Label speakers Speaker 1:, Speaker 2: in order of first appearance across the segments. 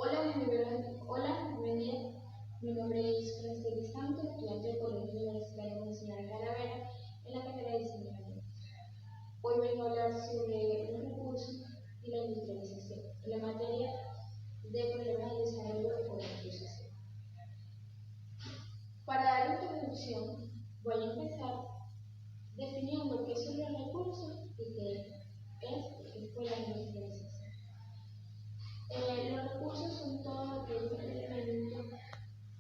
Speaker 1: Bienvenida. Mi nombre es Francisco Santos, estudiante del Colegio Universitario Nacional Talavera en la carrera de Diseño Gráfico. Hoy vengo a hablar sobre los recursos y la industrialización en la materia de problemas de desarrollo o de industrialización. Para dar introducción, voy a empezar definiendo qué son los recursos y qué fue la industrialización. Los recursos son todos aquellos elementos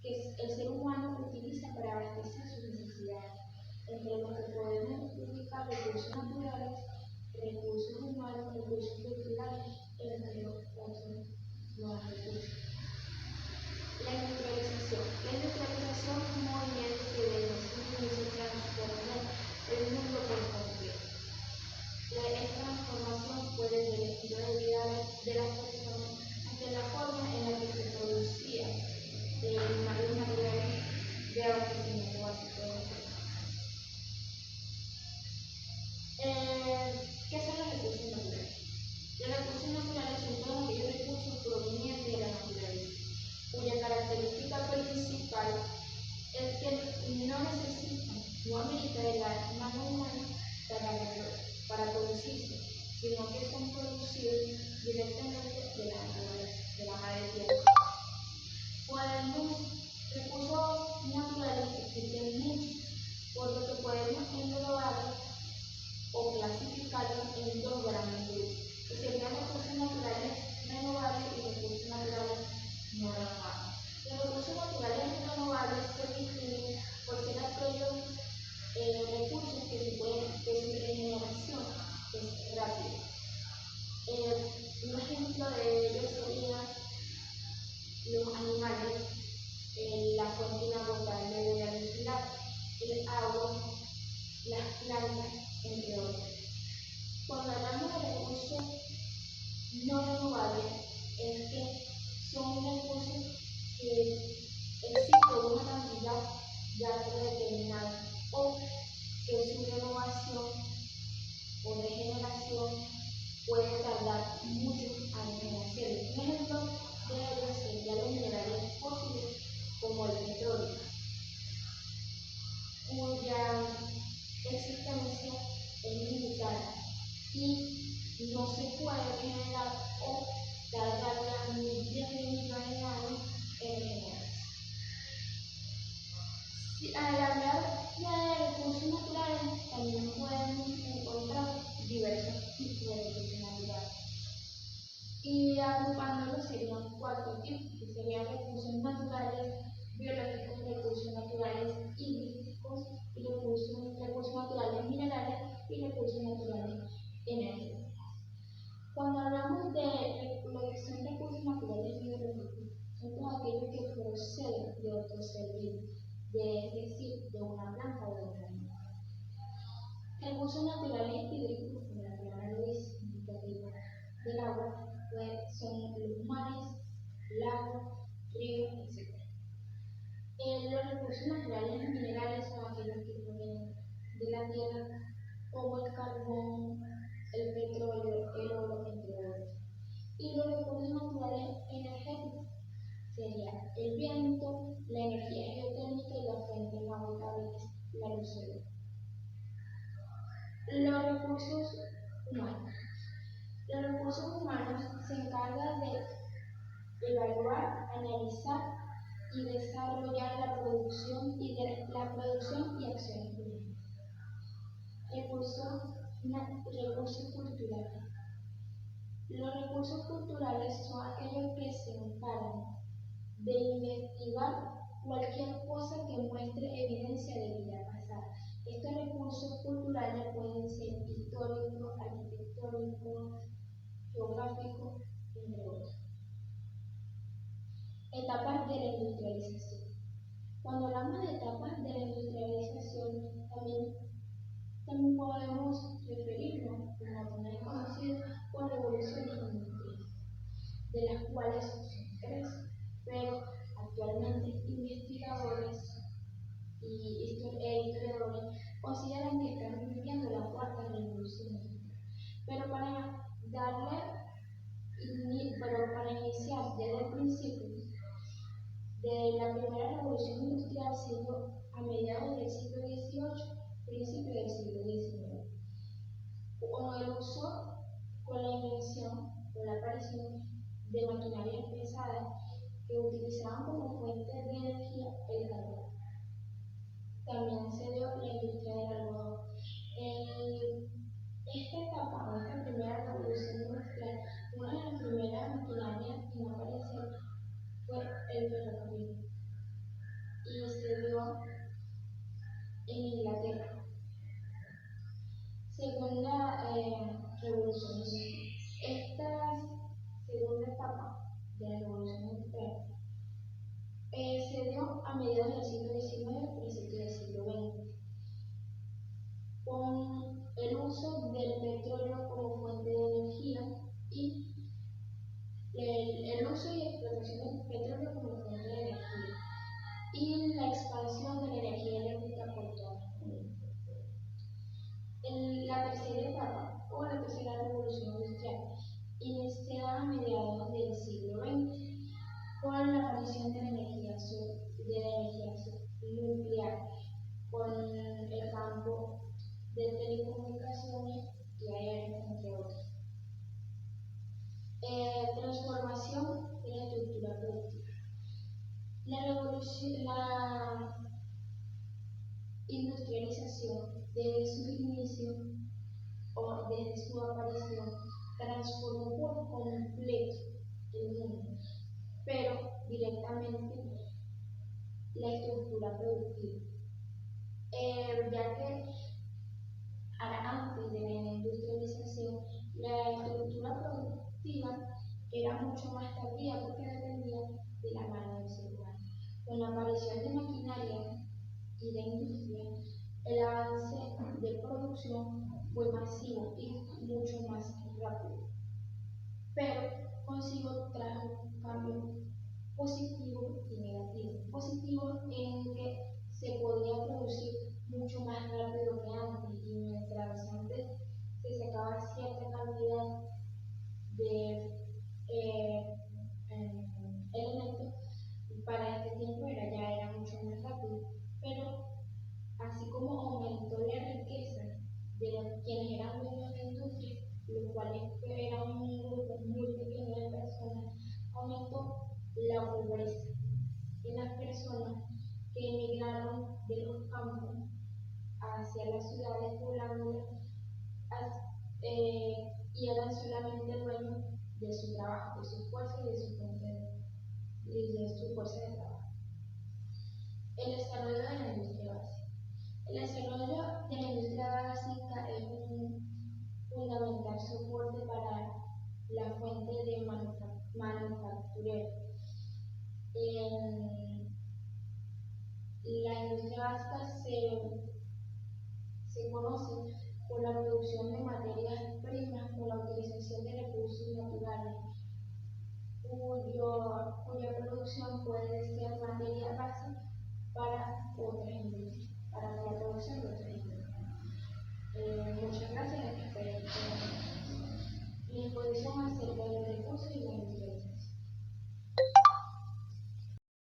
Speaker 1: que el ser humano utiliza para abastecer sus necesidades, entre los que podemos ubicar recursos naturales, recursos humanos, recursos culturales, entre otros nuevos recursos. La industrialización. La industrialización es un movimiento que desde su inicio transforma el mundo por completo. Esta transformación puede ser el estilo de vida de las personas hasta la forma en la que se producía los materiales de abastecimiento básico de la tierra. ¿Qué son los recursos naturales? Los recursos naturales son todos aquellos recursos provenientes de la naturaleza, cuya característica principal es que no necesitan, no amerita de la mano humana para producirse, sino que son producidos directamente de la naturaleza, de la madre tierra. Recursos naturales existen muchos, por lo que podemos englobarlos o clasificarlos en dos grandes grupos, que serían recursos naturales renovables y recursos naturales no renovables. Los recursos naturales renovables se distinguen por ser aquellos recursos que su regeneración es rápida. Un ejemplo de ello sería los animales, la fuente inagotable de aluvial, el agua, las plantas, entre otros. Cuando hablamos de recursos no renovables, es que son recursos que existe una cantidad ya predeterminada o que su renovación o regeneración puede tardar muchos años en hacerlo. Un ejemplo de ello serían los minerales fósiles como el petróleo, cuya existencia es limitada y no se puede generar o tardaría miles de millones de años en regenerarse. Al hablar de recursos naturales, también podemos encontrar diversos tipos de recursos naturales. Y agrupándolos serían cuatro tipos, que serían recursos naturales, biológicos, recursos naturales hídricos, y recursos naturales minerales y recursos naturales energéticos. Cuando hablamos de lo que son recursos naturales biológicos, son todos aquellos que proceden de otro ser vivo, es decir, de una planta o de un animal. Recursos naturales hídricos, como la palabra lo dice, indicativo del agua, son los mares, lagos, ríos, etc. Los recursos naturales minerales son aquellos que provienen de la tierra, como el carbón, el petróleo, el oro, entre otros. Y los recursos naturales energéticos serían el viento, la energía geotérmica y la fuente inagotable, que es la luz solar. Los recursos humanos. Los recursos humanos se encargan de evaluar, analizar y desarrollar la producción y acciones humanas. Recursos culturales. Los recursos culturales son aquellos que se encargan de investigar cualquier cosa que muestre evidencia de vida pasada. Estos recursos culturales pueden ser históricos, arquitectónicos, geográficos, entre otros. Etapas de la industrialización. Cuando hablamos de etapas de la industrialización, también podemos referirnos, como también es conocido, por revoluciones industriales, de las cuales son tres, pero actualmente investigadores y historiadores consideran que estamos viviendo la cuarta revolución industrial. Pero para iniciar desde el principio, aparición de maquinarias pesadas que utilizaban como fuente de energía el carbón. También se dio la industria del algodón. En esta etapa, o esta primera revolución industrial, una de las primeras maquinarias en aparecer fue el ferrocarril y se dio en Inglaterra. Según la revolución industrial, esta segunda etapa de la revolución industrial se dio a mediados del siglo XIX, principios del siglo XX, con el uso del petróleo como fuente de energía y el uso y explotación del petróleo como fuente de energía y la expansión de la energía eléctrica por todo el mundo. En la tercera etapa, o la tercera revolución industrial, iniciada a mediados del siglo XX, con la aparición de la energía nuclear, con el campo de telecomunicaciones y aéreos, entre otros. Transformación de la estructura productiva. La industrialización desde su inicio o desde su aparición transformó por completo el mundo, pero directamente la estructura productiva, ya que antes de la industrialización la estructura productiva era mucho más tardía porque dependía de la mano del ser humano. Con la aparición de maquinaria y de industria, el avance de producción fue masivo y mucho más rápido, pero consigo trajo un cambio positivo y negativo. Positivo en que se podía producir mucho más rápido que antes, y mientras antes se sacaba cierta cantidad de elementos, para este tiempo ya era mucho más rápido, pero así como aumentó la riqueza de los quienes eran dueños de la industria, los cuales eran un grupo muy pequeño de personas, aumentó la pobreza en las personas que emigraron de los campos hacia las ciudades poblándolas y eran solamente dueños de su trabajo, de su fuerza y de su fuerza de trabajo. El desarrollo de la industria básica. El desarrollo de la industria básica es un fundamental soporte para la fuente de manufacturero. La industria básica se conoce por la producción de materias primas, por la utilización de recursos naturales, cuya producción puede ser materia base para otras industrias, para la producción de otras industrias. Muchas gracias. Mi exposición acerca de los recursos y la industria.